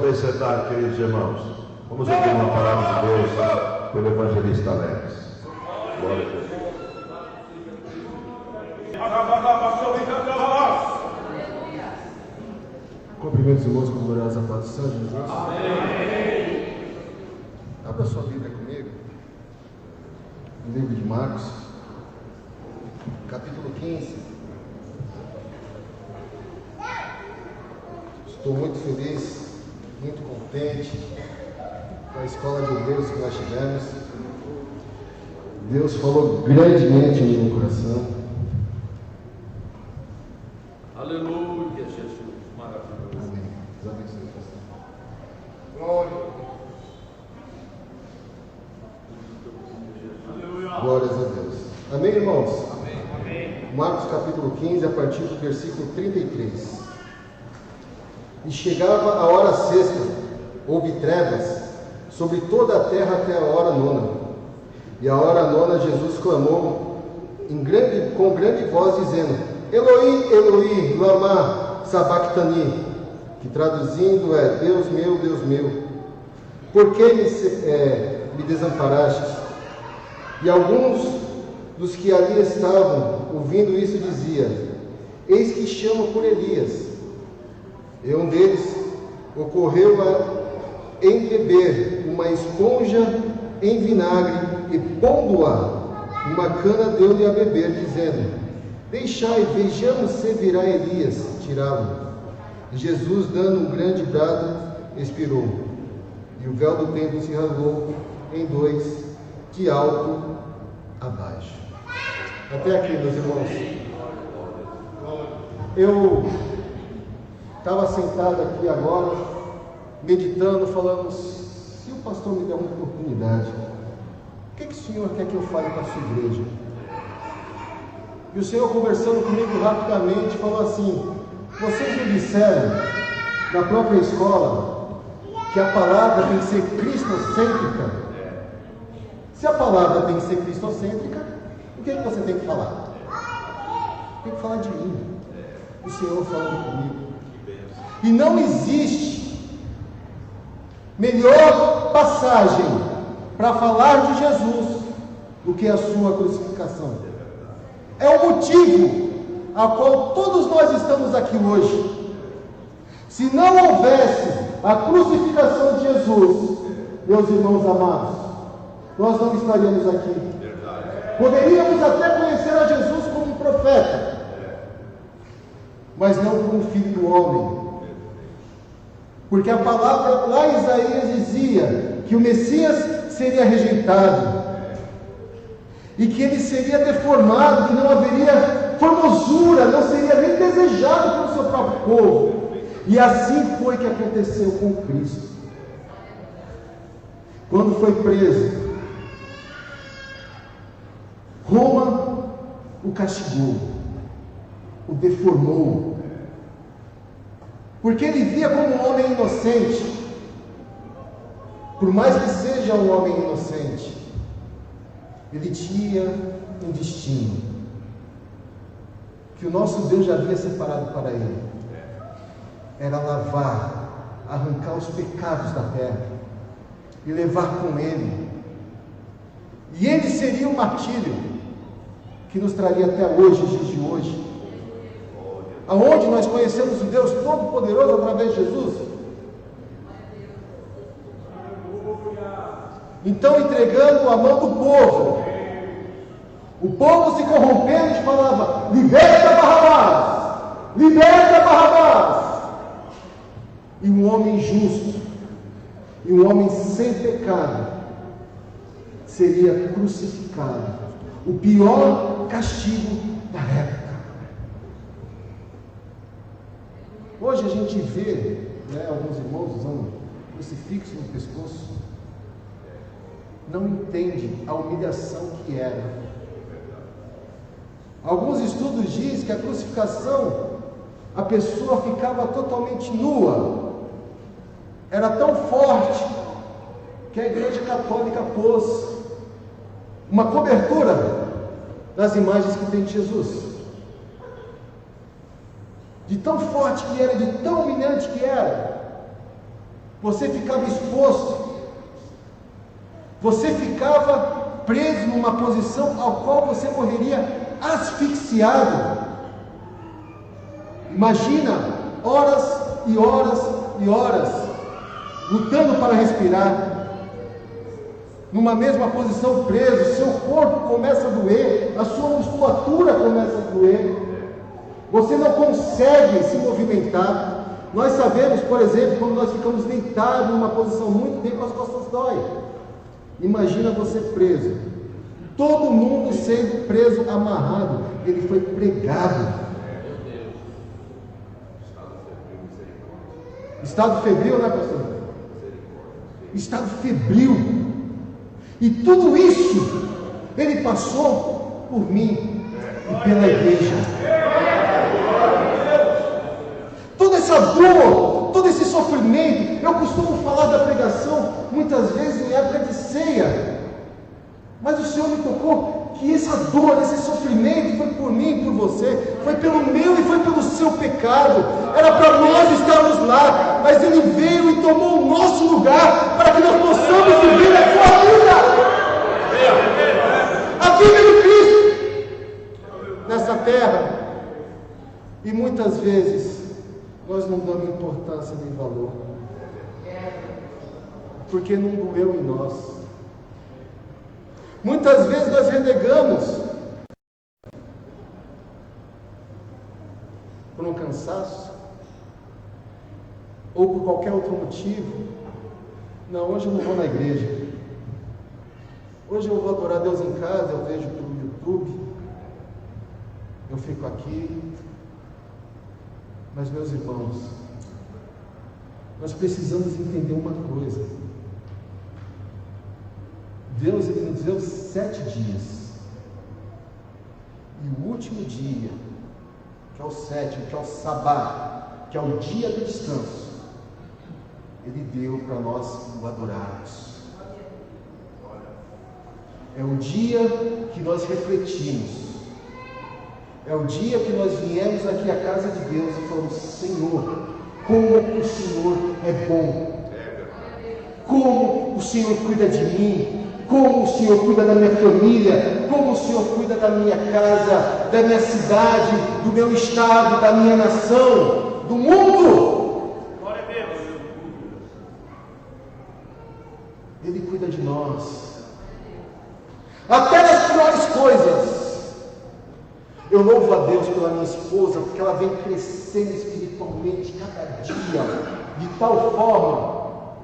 poder sentar, queridos irmãos. Vamos ouvir uma palavra de Deus pelo evangelista Alex. Glória a Deus. Cumprimento os irmãos com gloriosa paz do Senhor Jesus. Amém. Abra sua Bíblia comigo. No livro de Marcos, capítulo 15. Estou muito feliz, muito contente com a escola de obreiros que nós tivemos. Deus falou grandemente no meu coração. Aleluia, Jesus, maravilhoso. Amém. Deus abençoe você. Glória. Aleluia. Glórias a Deus. Amém, irmãos? Amém. Marcos capítulo 15, a partir do versículo 33. E chegava a hora sexta, houve trevas sobre toda a terra até a hora nona. E a hora nona Jesus clamou com grande voz, dizendo: Eloi, Eloi, lama sabachthani, que traduzindo é: Deus meu, por que me desamparastes? E alguns dos que ali estavam, ouvindo isso, diziam: Eis que chama por Elias. E um deles ocorreu a embeber uma esponja em vinagre e, pondo-a uma cana, deu-lhe a beber, dizendo: Deixai, vejamos se virá Elias tirá-lo. Jesus, dando um grande brado, expirou, e o véu do templo se rasgou em dois, de alto a baixo. Até aqui, meus irmãos. Eu estava sentado aqui agora, meditando, falando: se o pastor me der uma oportunidade, o que o Senhor quer que eu fale para a sua igreja? E o Senhor, conversando comigo rapidamente, falou assim: vocês me disseram, na própria escola, que a palavra tem que ser cristocêntrica. Se a palavra tem que ser cristocêntrica, o que você tem que falar? Tem que falar de mim. O Senhor falando comigo. E não existe melhor passagem para falar de Jesus do que a sua crucificação. É o motivo a qual todos nós estamos aqui hoje. Se não houvesse a crucificação de Jesus, meus irmãos amados, nós não estaríamos aqui. Poderíamos até conhecer a Jesus como um profeta, mas não como filho do homem. Porque a palavra lá em Isaías dizia que o Messias seria rejeitado, e que ele seria deformado, que não haveria formosura, não seria nem desejado pelo seu próprio povo. E assim foi que aconteceu com Cristo. Quando foi preso, Roma o castigou, o deformou, porque ele via como um homem inocente. Por mais que seja um homem inocente, ele tinha um destino que o nosso Deus já havia separado para ele. Era lavar, arrancar os pecados da terra e levar com ele. E ele seria o martírio que nos traria até hoje, os dias de hoje, aonde nós conhecemos o Deus Todo-Poderoso através de Jesus. Então, entregando a mão do povo, o povo se corrompendo e falava: liberta Barrabás, liberta Barrabás. E um homem justo, e um homem sem pecado, seria crucificado. O pior castigo da época. Hoje a gente vê, alguns irmãos usando crucifixo no pescoço, não entende a humilhação que era. Alguns estudos dizem que a crucificação, a pessoa ficava totalmente nua. Era tão forte que a Igreja Católica pôs uma cobertura das imagens que tem de Jesus. De tão forte que era, de tão humilhante que era. Você ficava exposto. Você ficava preso numa posição ao qual você morreria asfixiado. Imagina horas e horas e horas lutando para respirar, numa mesma posição preso. Seu corpo começa a doer, a sua musculatura começa a doer, você não consegue se movimentar. Nós sabemos, por exemplo, quando nós ficamos deitados numa posição muito tempo, as costas doem. Imagina você preso, todo mundo sendo preso, amarrado. Ele foi pregado. Estado febril, né, pastor? Estado febril. E tudo isso ele passou por mim e pela igreja. Toda essa dor, todo esse sofrimento. Eu costumo falar da pregação muitas vezes em época de ceia, mas o Senhor me tocou que essa dor, esse sofrimento foi por mim e por você, foi pelo meu e foi pelo seu pecado. Era para nós estarmos lá, mas Ele veio e tomou o nosso lugar para que nós possamos viver a sua vida, a vida de Cristo nessa terra. E muitas vezes nós não damos importância nem valor, porque não doeu em nós. Muitas vezes nós renegamos por um cansaço ou por qualquer outro motivo. Não, hoje eu não vou na igreja. Hoje eu vou adorar Deus em casa, eu vejo pelo YouTube, eu fico aqui. Mas, meus irmãos, nós precisamos entender uma coisa. Deus, Ele nos deu 7 dias. E o último dia, que é o 7º, que é o sabá, que é o dia do descanso, Ele deu para nós o adorarmos. É o dia que nós refletimos. É o dia que nós viemos aqui à casa de Deus e falamos: Senhor, como o Senhor é bom. Como o Senhor cuida de mim. Como o Senhor cuida da minha família, como o Senhor cuida da minha casa, da minha cidade, do meu estado, da minha nação, do mundo. Glória a Deus. Ele cuida de nós, até das piores coisas. Eu louvo a Deus pela minha esposa, porque ela vem crescendo espiritualmente cada dia, de tal forma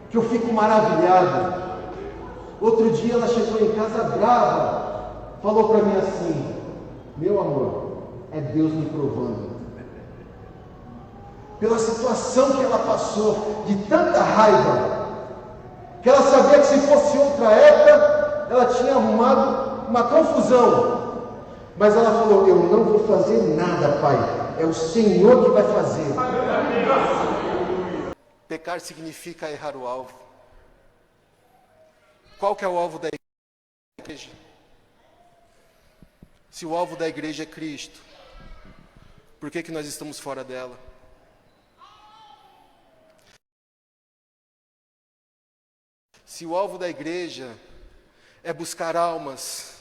que eu fico maravilhado. Outro dia ela chegou em casa brava, falou para mim assim: meu amor, é Deus me provando. Pela situação que ela passou, de tanta raiva, que ela sabia que se fosse outra época, ela tinha arrumado uma confusão. Mas ela falou: eu não vou fazer nada, pai, é o Senhor que vai fazer. Pecar significa errar o alvo. Qual que é o alvo da igreja? Se o alvo da igreja é Cristo, por que nós estamos fora dela? Se o alvo da igreja é buscar almas,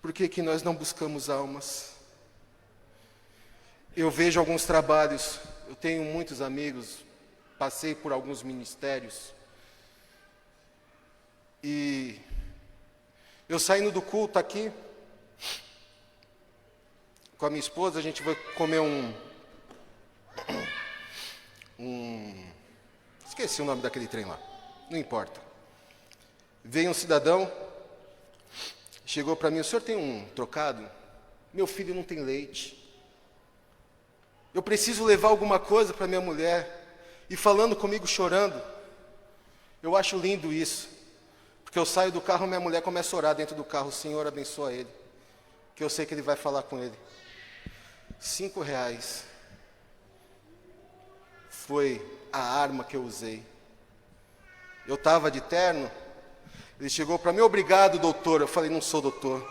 por que nós não buscamos almas? Eu vejo alguns trabalhos, eu tenho muitos amigos, passei por alguns ministérios, e eu saindo do culto aqui, com a minha esposa, a gente vai comer esqueci o nome daquele trem lá, não importa. Veio um cidadão, chegou para mim: o senhor tem um trocado? Meu filho não tem leite. Eu preciso levar alguma coisa para minha mulher. E falando comigo, chorando. Eu acho lindo isso. Porque eu saio do carro, minha mulher começa a orar dentro do carro: o Senhor abençoa ele, que eu sei que ele vai falar com ele. R$5 foi a arma que eu usei. Eu estava de terno, ele chegou para mim: obrigado, doutor. Eu falei: não sou doutor,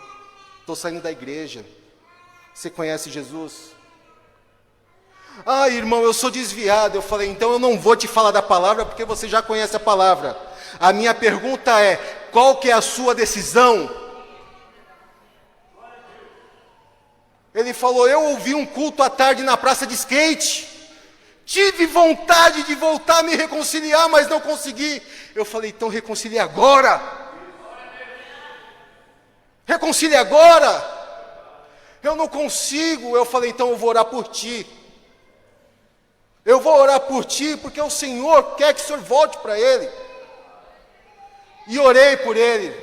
estou saindo da igreja. Você conhece Jesus? Ah, irmão, eu sou desviado. Eu falei, então eu não vou te falar da palavra, porque você já conhece a palavra. A minha pergunta é, qual que é a sua decisão? Ele falou, eu ouvi um culto à tarde na praça de skate. Tive vontade de voltar a me reconciliar, mas não consegui. Eu falei, então reconcilie agora. Reconcilie agora. Eu não consigo. Eu falei, então eu vou orar por ti. Eu vou orar por ti, porque o Senhor quer que o Senhor volte para Ele. E orei por ele.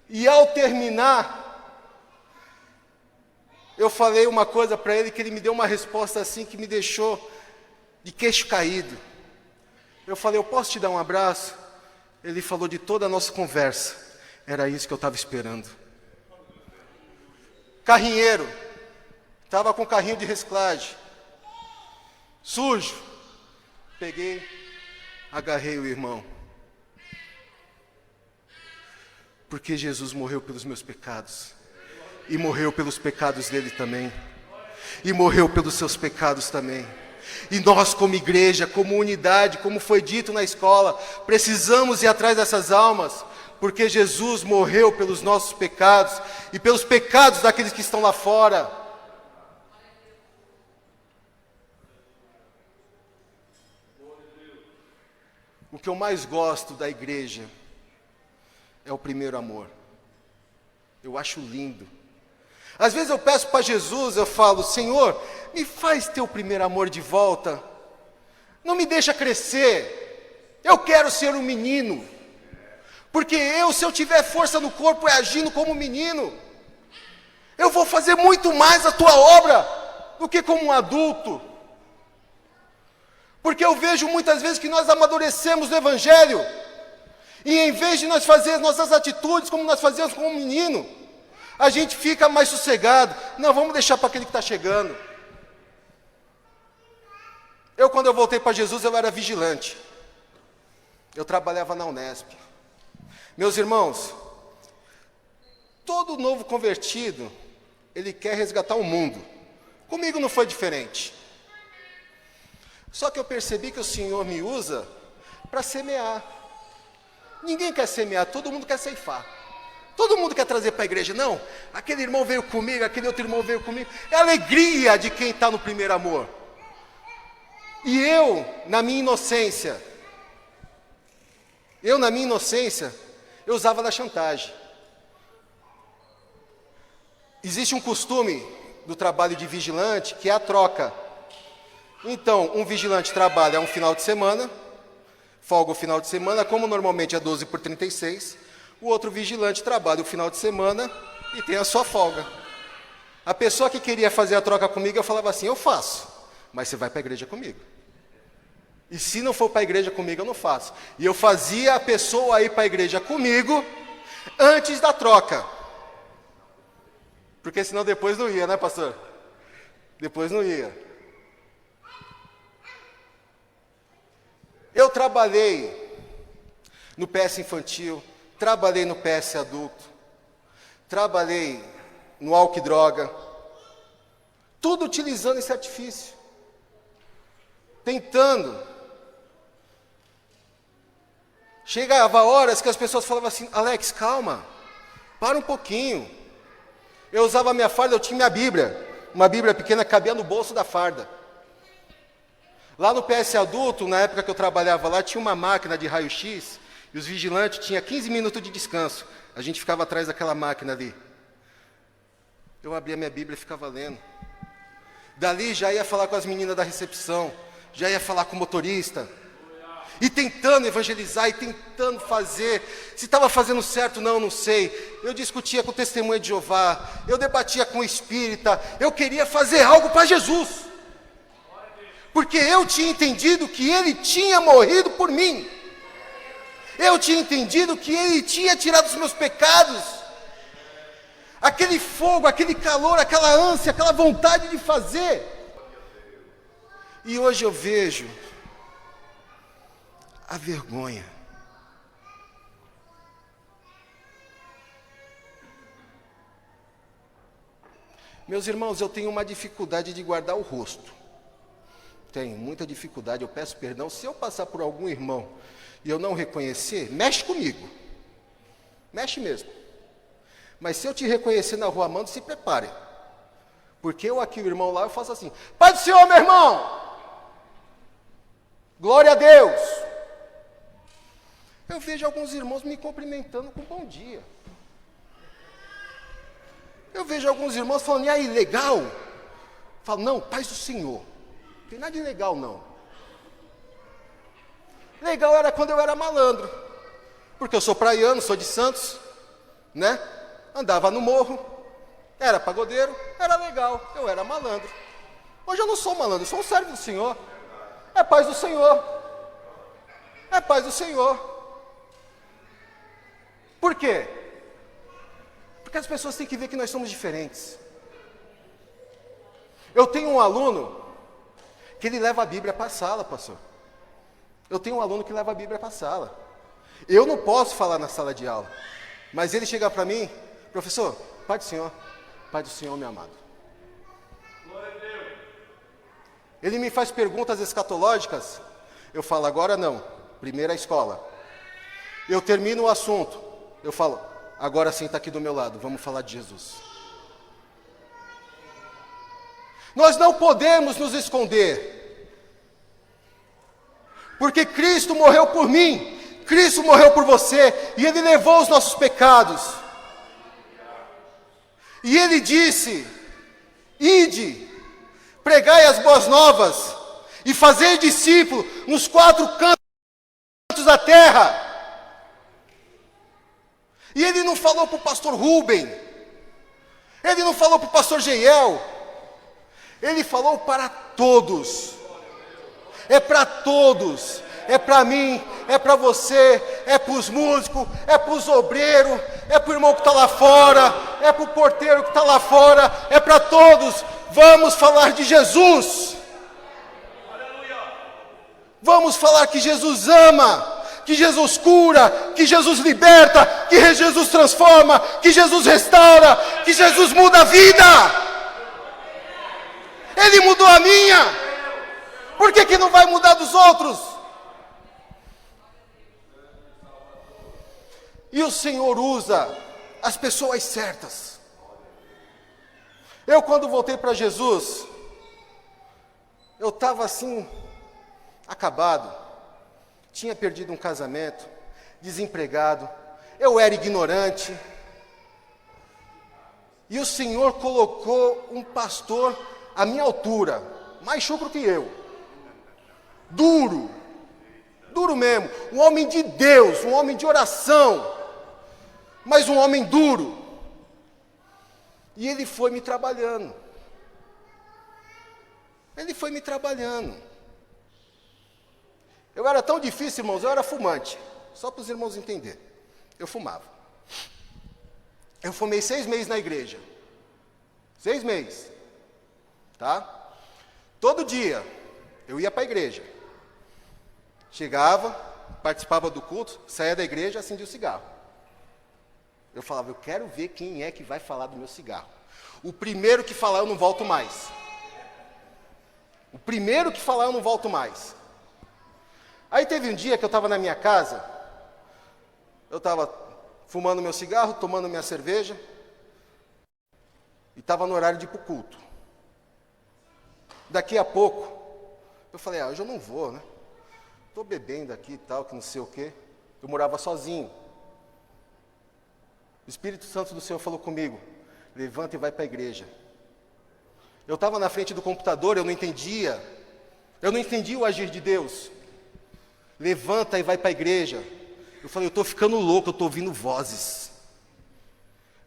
E ao terminar, eu falei uma coisa para ele, que ele me deu uma resposta assim, que me deixou de queixo caído. Eu falei, eu posso te dar um abraço? Ele falou de toda a nossa conversa. Era isso que eu estava esperando. Carrinheiro. Estava com carrinho de reciclagem. Sujo. Peguei, agarrei o irmão. Porque Jesus morreu pelos meus pecados. E morreu pelos pecados dele também. E morreu pelos seus pecados também. E nós, como igreja, como unidade, como foi dito na escola, precisamos ir atrás dessas almas, porque Jesus morreu pelos nossos pecados e pelos pecados daqueles que estão lá fora. O que eu mais gosto da igreja é o primeiro amor. Eu acho lindo. Às vezes eu peço para Jesus, eu falo, Senhor, me faz ter o primeiro amor de volta. Não me deixa crescer. Eu quero ser um menino. Porque se eu tiver força no corpo, é agindo como menino. Eu vou fazer muito mais a tua obra do que como um adulto. Porque eu vejo muitas vezes que nós amadurecemos no Evangelho. E em vez de nós fazer nossas atitudes como nós fazíamos como um menino, a gente fica mais sossegado. Não, vamos deixar para aquele que está chegando. Quando eu voltei para Jesus, eu era vigilante. Eu trabalhava na Unesp. Meus irmãos, todo novo convertido, ele quer resgatar o mundo. Comigo não foi diferente. Só que eu percebi que o Senhor me usa para semear. Ninguém quer semear, todo mundo quer ceifar. Todo mundo quer trazer para a igreja. Não, aquele irmão veio comigo, aquele outro irmão veio comigo. É a alegria de quem está no primeiro amor. E eu, na minha inocência, eu usava da chantagem. Existe um costume do trabalho de vigilante, que é a troca. Então, um vigilante trabalha um final de semana, folga o final de semana, como normalmente é 12 por 36, o outro vigilante trabalha o final de semana e tem a sua folga. A pessoa que queria fazer a troca comigo, eu falava assim, eu faço, mas você vai para a igreja comigo. E se não for para a igreja comigo, eu não faço. E eu fazia a pessoa ir para a igreja comigo antes da troca. Porque senão depois não ia, né, pastor? Depois não ia. Eu trabalhei no PS infantil, trabalhei no PS adulto, trabalhei no álcool e droga, tudo utilizando esse artifício, tentando. Chegava horas que as pessoas falavam assim, Alex, calma, para um pouquinho. Eu usava a minha farda, eu tinha minha Bíblia, uma Bíblia pequena que cabia no bolso da farda. Lá no PS adulto, na época que eu trabalhava lá, tinha uma máquina de raio-x, e os vigilantes tinham 15 minutos de descanso. A gente ficava atrás daquela máquina ali. Eu abria minha Bíblia e ficava lendo. Dali já ia falar com as meninas da recepção, já ia falar com o motorista. E tentando evangelizar, e tentando fazer. Se estava fazendo certo, não sei. Eu discutia com o Testemunha de Jeová, eu debatia com o espírita, eu queria fazer algo para Jesus. Porque eu tinha entendido que Ele tinha morrido por mim. Eu tinha entendido que Ele tinha tirado os meus pecados. Aquele fogo, aquele calor, aquela ânsia, aquela vontade de fazer. E hoje eu vejo a vergonha. Meus irmãos, eu tenho uma dificuldade de guardar o rosto. Tenho muita dificuldade, eu peço perdão. Se eu passar por algum irmão e eu não reconhecer, mexe comigo. Mexe mesmo. Mas se eu te reconhecer na rua amando, se prepare. Porque eu aqui, o irmão lá, eu faço assim: Pai do Senhor, meu irmão! Glória a Deus! Eu vejo alguns irmãos me cumprimentando com bom dia. Eu vejo alguns irmãos falando: e aí, legal? Eu falo: não, paz do Senhor. Não tem nada de legal, não. Legal era quando eu era malandro. Porque eu sou praiano, sou de Santos, né? Andava no morro, era pagodeiro, era legal, eu era malandro. Hoje eu não sou malandro, eu sou um servo do Senhor. É paz do Senhor. É paz do Senhor. Por quê? Porque as pessoas têm que ver que nós somos diferentes. Eu tenho um aluno que ele leva a Bíblia para a sala, pastor. Eu tenho um aluno que leva a Bíblia para a sala. Eu não posso falar na sala de aula, mas ele chega para mim: professor, Pai do Senhor, meu amado. Glória a Deus. Ele me faz perguntas escatológicas, eu falo: agora não, primeiro a escola. Eu termino o assunto, eu falo: agora senta aqui do meu lado, vamos falar de Jesus. Nós não podemos nos esconder, porque Cristo morreu por mim, Cristo morreu por você, e Ele levou os nossos pecados. E Ele disse: ide, pregai as boas novas, e fazei discípulo nos 4 cantos da terra. E Ele não falou para o pastor Rubem, Ele não falou para o pastor Jeiel, Ele falou para todos. É para todos. É para mim, é para você, é para os músicos, é para os obreiros, é para o irmão que está lá fora, é para o porteiro que está lá fora, é para todos. Vamos falar de Jesus. Vamos falar que Jesus ama, que Jesus cura, que Jesus liberta, que Jesus transforma, que Jesus restaura, que Jesus muda a vida. Ele mudou a minha. Por que não vai mudar dos outros? E o Senhor usa as pessoas certas. Eu, quando voltei para Jesus, eu estava assim, acabado. Tinha perdido um casamento, desempregado. Eu era ignorante. E o Senhor colocou um pastor à minha altura, mais chucro que eu. Duro mesmo, um homem de Deus, um homem de oração, mas um homem duro. E ele foi me trabalhando. Eu era tão difícil, irmãos, eu era fumante, só para os irmãos entenderem. Eu fumava. Eu fumei 6 meses na igreja. 6 meses. Tá? Todo dia eu ia para a igreja. Chegava, participava do culto, saía da igreja, acendia o cigarro. Eu falava: eu quero ver quem é que vai falar do meu cigarro. O primeiro que falar, eu não volto mais. Aí teve um dia que eu estava na minha casa, eu estava fumando meu cigarro, tomando minha cerveja, e estava no horário de ir para o culto. Daqui a pouco, eu falei: hoje eu não vou, né? Estou bebendo aqui e tal, que não sei o quê. Eu morava sozinho. O Espírito Santo do Senhor falou comigo: levanta e vai para a igreja. Eu estava na frente do computador, eu não entendia o agir de Deus. Levanta e vai para a igreja. Eu falei: eu estou ficando louco, eu estou ouvindo vozes.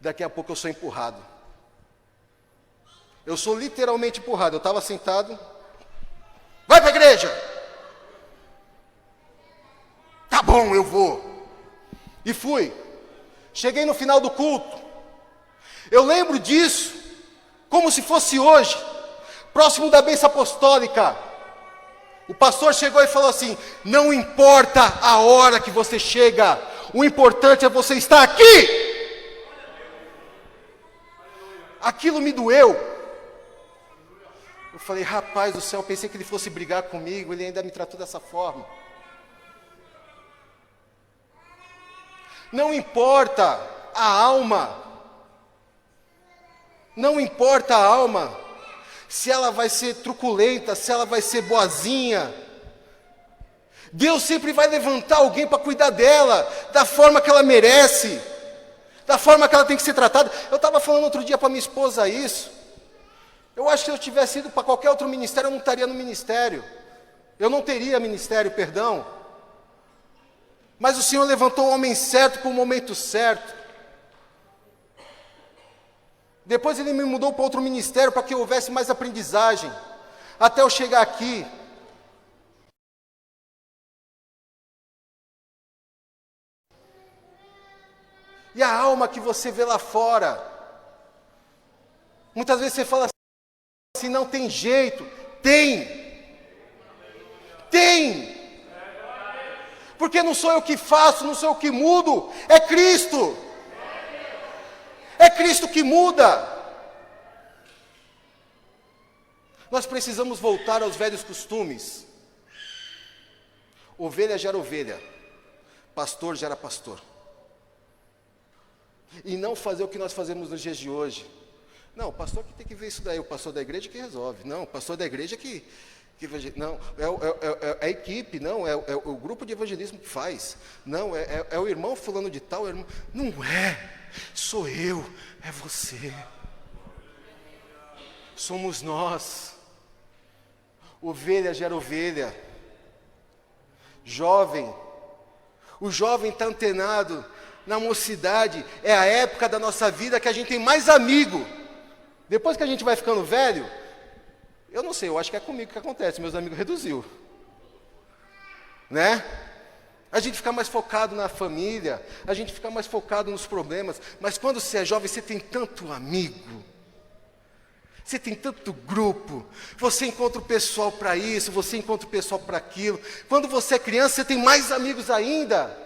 Daqui a pouco eu sou empurrado. Eu sou literalmente empurrado. Eu estava sentado: vai para a igreja! Tá bom, eu vou. E fui. Cheguei no final do culto. Eu lembro disso como se fosse hoje, próximo da bênção apostólica. O pastor chegou e falou assim: não importa a hora que você chega, o importante é você estar aqui. Aquilo me doeu. Eu falei, rapaz do céu, eu pensei que ele fosse brigar comigo, ele ainda me tratou dessa forma. Não importa a alma, não importa a alma, se ela vai ser truculenta, se ela vai ser boazinha, Deus sempre vai levantar alguém para cuidar dela, da forma que ela merece, da forma que ela tem que ser tratada. Eu estava falando outro dia para minha esposa isso. Eu acho que se eu tivesse ido para qualquer outro ministério, eu não estaria no ministério. Eu não teria ministério, perdão. Mas o Senhor levantou o homem certo para o momento certo. Depois Ele me mudou para outro ministério para que houvesse mais aprendizagem. Até eu chegar aqui. E a alma que você vê lá fora. Muitas vezes você fala assim, não tem jeito. Tem. Porque não sou eu que faço, não sou eu que mudo. É Cristo. É Cristo que muda. Nós precisamos voltar aos velhos costumes. Ovelha gera ovelha. Pastor gera pastor. E não fazer o que nós fazemos nos dias de hoje. Não, o pastor que tem que ver isso daí, o pastor da igreja que resolve. Não, o pastor da igreja que não, é a equipe, não, é o grupo de evangelismo que faz. Não, é o irmão fulano de tal, irmão. Não é, sou eu, é você. Somos nós. Ovelha gera ovelha. Jovem, o jovem está antenado. Na mocidade, é a época da nossa vida que a gente tem mais amigo. Depois que a gente vai ficando velho, eu não sei, eu acho que é comigo que acontece, meus amigos reduziu. Né? A gente fica mais focado na família, a gente fica mais focado nos problemas, mas quando você é jovem, você tem tanto amigo, você tem tanto grupo, você encontra o pessoal para isso, você encontra o pessoal para aquilo. Quando você é criança, você tem mais amigos ainda.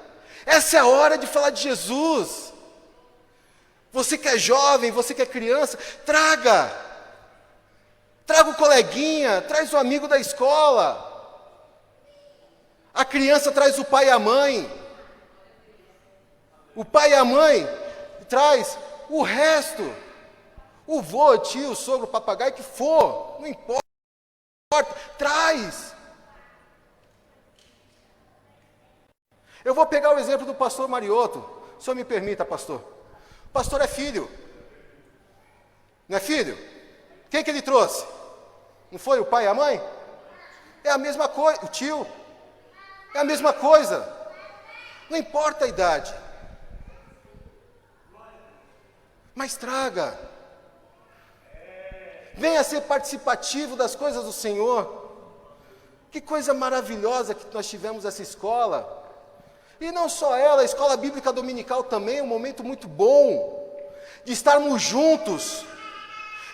Essa é a hora de falar de Jesus. Você que é jovem, você que é criança, traga o coleguinha, traz o amigo da escola. A criança traz o pai e a mãe. O pai e a mãe traz o resto. O vô, o tio, o sogro, o papagaio, que for, não importa, traz. Eu vou pegar o exemplo do pastor Marioto. O senhor me permita, pastor. O pastor é filho. Não é filho? Quem que ele trouxe? Não foi o pai e a mãe? É a mesma coisa. O tio? É a mesma coisa. Não importa a idade. Mas traga. Venha ser participativo das coisas do Senhor. Que coisa maravilhosa que nós tivemos essa escola. E não só ela, a escola bíblica dominical também é um momento muito bom, de estarmos juntos,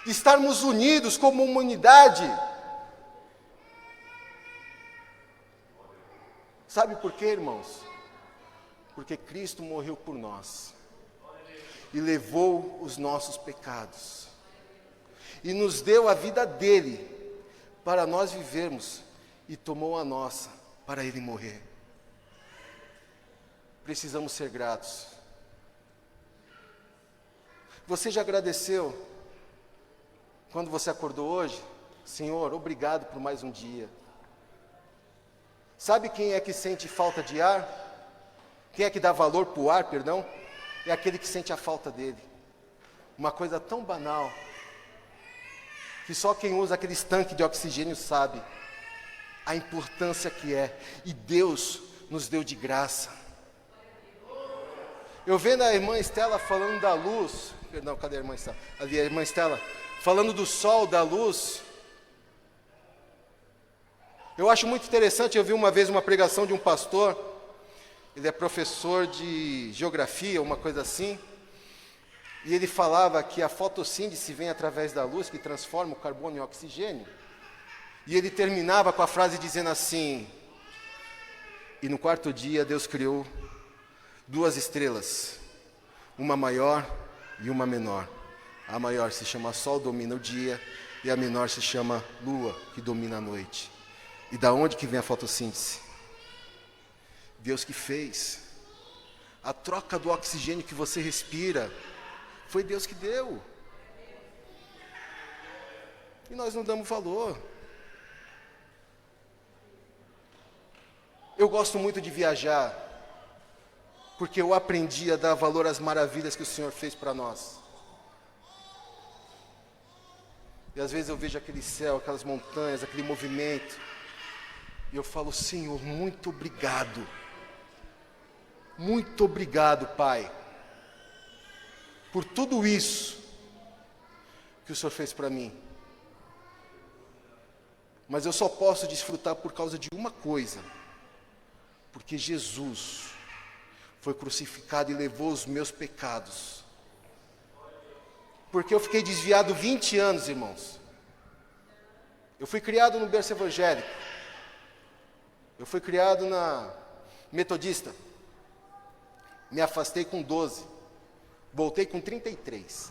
de estarmos unidos como uma unidade. Sabe por quê, irmãos? Porque Cristo morreu por nós, e levou os nossos pecados, e nos deu a vida dele, para nós vivermos, e tomou a nossa, para ele morrer. Precisamos ser gratos. Você já agradeceu quando você acordou hoje? Senhor, obrigado por mais um dia. Sabe quem é que sente falta de ar? Quem é que dá valor para o ar, perdão? É aquele que sente a falta dele. Uma coisa tão banal, que só quem usa aqueles tanques de oxigênio sabe a importância que é. E Deus nos deu de graça. Eu vendo a irmã Estela falando da luz, perdão, cadê a irmã Estela? Ali, a irmã Estela, falando do sol, da luz. Eu acho muito interessante, eu vi uma vez uma pregação de um pastor, ele é professor de geografia, uma coisa assim, e ele falava que a fotossíntese vem através da luz, que transforma o carbono em oxigênio, e ele terminava com a frase dizendo assim, e no quarto dia Deus criou 2 estrelas, uma maior e uma menor. A maior se chama Sol, domina o dia, e a menor se chama lua, que domina a noite. E da onde que vem a fotossíntese? Deus que fez. A troca do oxigênio que você respira, foi Deus que deu. E nós não damos valor. Eu gosto muito de viajar, porque eu aprendi a dar valor às maravilhas que o Senhor fez para nós. E às vezes eu vejo aquele céu, aquelas montanhas, aquele movimento, e eu falo, Senhor, muito obrigado. Muito obrigado, Pai, por tudo isso que o Senhor fez para mim. Mas eu só posso desfrutar por causa de uma coisa, porque Jesus foi crucificado e levou os meus pecados. Porque eu fiquei desviado 20 anos, irmãos. Eu fui criado no berço evangélico. Eu fui criado na metodista. Me afastei com 12. Voltei com 33.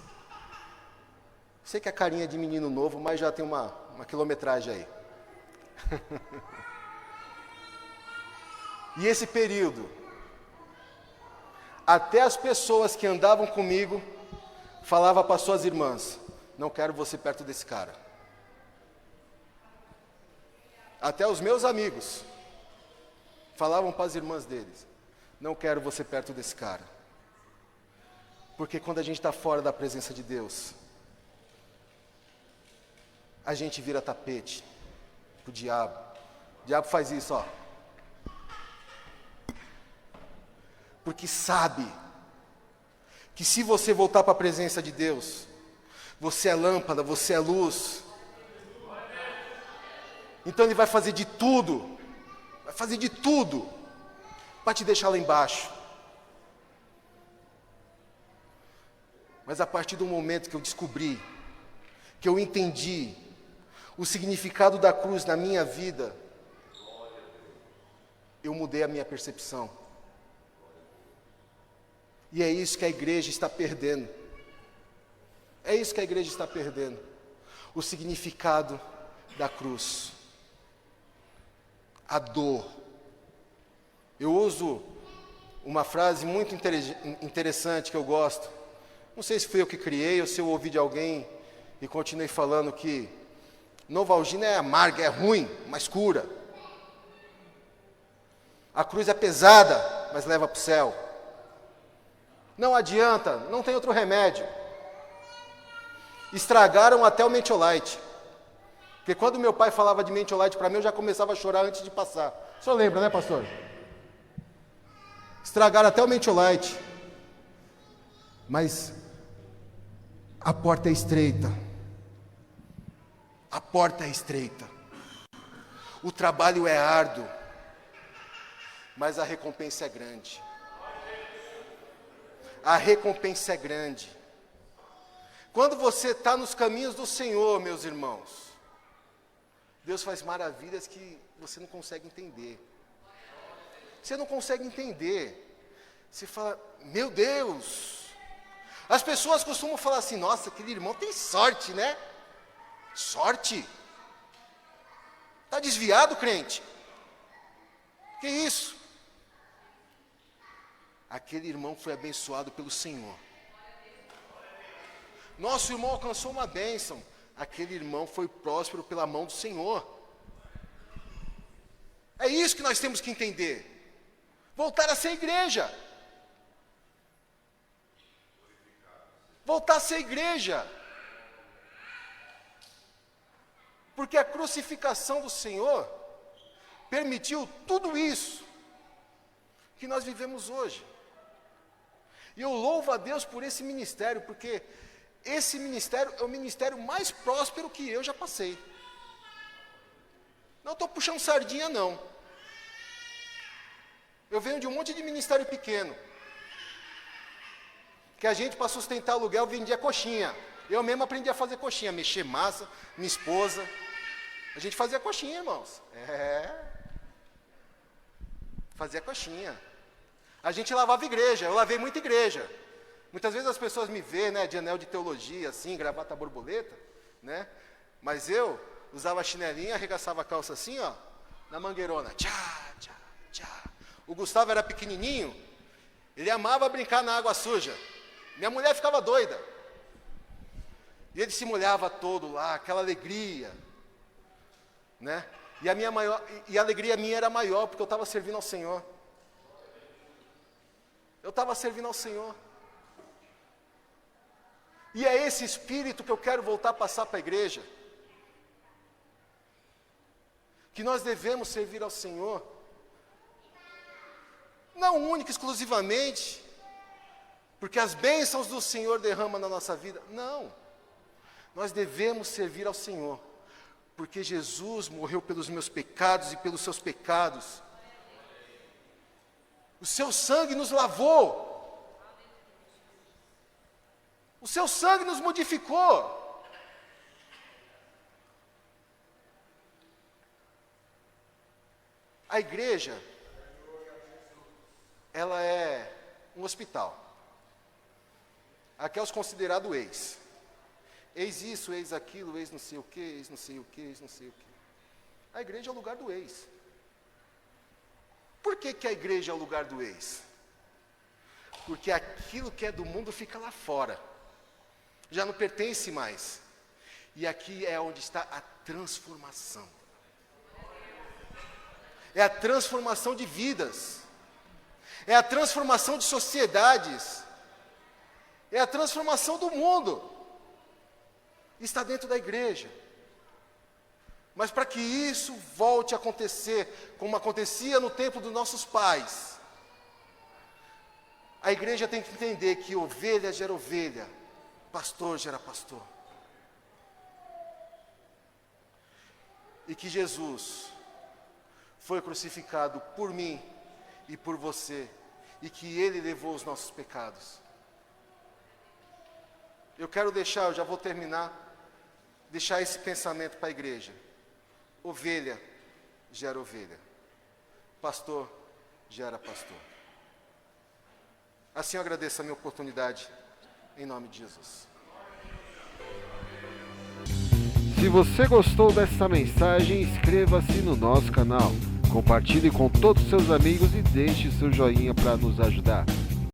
Sei que a carinha é de menino novo, mas já tem uma quilometragem aí. E esse período, até as pessoas que andavam comigo falavam para suas irmãs, não quero você perto desse cara. Até os meus amigos falavam para as irmãs deles, não quero você perto desse cara. Porque quando a gente está fora da presença de Deus, a gente vira tapete para o diabo. O diabo faz isso, ó. Porque sabe que se você voltar para a presença de Deus, você é lâmpada, você é luz. Então ele vai fazer de tudo para te deixar lá embaixo. Mas a partir do momento que eu descobri, que eu entendi o significado da cruz na minha vida, eu mudei a minha percepção. E é isso que a igreja está perdendo. É isso que a igreja está perdendo. O significado da cruz. A dor. Eu uso uma frase muito interessante que eu gosto. Não sei se foi eu que criei ou se eu ouvi de alguém e continuei falando que Novalgina é amarga, é ruim, mas cura. A cruz é pesada, mas leva para o céu. Não adianta, não tem outro remédio. Estragaram até o Mentiolate. Porque quando meu pai falava de Mentiolate para mim, eu já começava a chorar antes de passar. O senhor lembra, né, pastor? Estragaram até o Mentiolate. Mas a porta é estreita. A porta é estreita. O trabalho é árduo. Mas a recompensa é grande. A recompensa é grande. Quando você está nos caminhos do Senhor, meus irmãos, Deus faz maravilhas que você não consegue entender. Você não consegue entender. Você fala, meu Deus. As pessoas costumam falar assim, nossa, aquele irmão tem sorte, né? Sorte? Está desviado, crente? Que isso? Aquele irmão foi abençoado pelo Senhor. Nosso irmão alcançou uma bênção. Aquele irmão foi próspero pela mão do Senhor. É isso que nós temos que entender. Voltar a ser igreja. Voltar a ser igreja. Porque a crucificação do Senhor permitiu tudo isso que nós vivemos hoje. E eu louvo a Deus por esse ministério, porque esse ministério é o ministério mais próspero que eu já passei. Não estou puxando sardinha, não. Eu venho de um monte de ministério pequeno, que a gente, para sustentar aluguel, vendia coxinha. Eu mesmo aprendi a fazer coxinha, mexer massa, minha esposa. A gente fazia coxinha, irmãos. Fazia coxinha. A gente lavava igreja, eu lavei muita igreja. Muitas vezes as pessoas me veem, né, de anel de teologia, assim, gravata borboleta, né? Mas eu usava chinelinha, arregaçava a calça assim, ó, na mangueirona. Tchá, tchá, tchá. O Gustavo era pequenininho, ele amava brincar na água suja. Minha mulher ficava doida. E ele se molhava todo lá, aquela alegria, né? E a alegria minha era maior, porque eu estava servindo ao Senhor. Eu estava servindo ao Senhor. E é esse espírito que eu quero voltar a passar para a igreja. Que nós devemos servir ao Senhor. Não única e exclusivamente, porque as bênçãos do Senhor derramam na nossa vida. Não. Nós devemos servir ao Senhor, porque Jesus morreu pelos meus pecados e pelos seus pecados. O seu sangue nos lavou. O seu sangue nos modificou. A igreja, ela é um hospital. Aqui é os considerados ex. Eis isso, eis aquilo, eis não sei o que, eis não sei o que, eis não sei o que. A igreja é o lugar do ex. Por que a igreja é o lugar do ex? Porque aquilo que é do mundo fica lá fora. Já não pertence mais. E aqui é onde está a transformação. É a transformação de vidas. É a transformação de sociedades. É a transformação do mundo. Está dentro da igreja. Mas para que isso volte a acontecer, como acontecia no tempo dos nossos pais, a igreja tem que entender que ovelha gera ovelha, pastor gera pastor. E que Jesus foi crucificado por mim e por você, e que Ele levou os nossos pecados. Eu quero deixar, eu já vou terminar, deixar esse pensamento para a igreja. Ovelha gera ovelha. Pastor gera pastor. Assim eu agradeço a minha oportunidade, em nome de Jesus. Se você gostou dessa mensagem, inscreva-se no nosso canal, compartilhe com todos os seus amigos e deixe seu joinha para nos ajudar.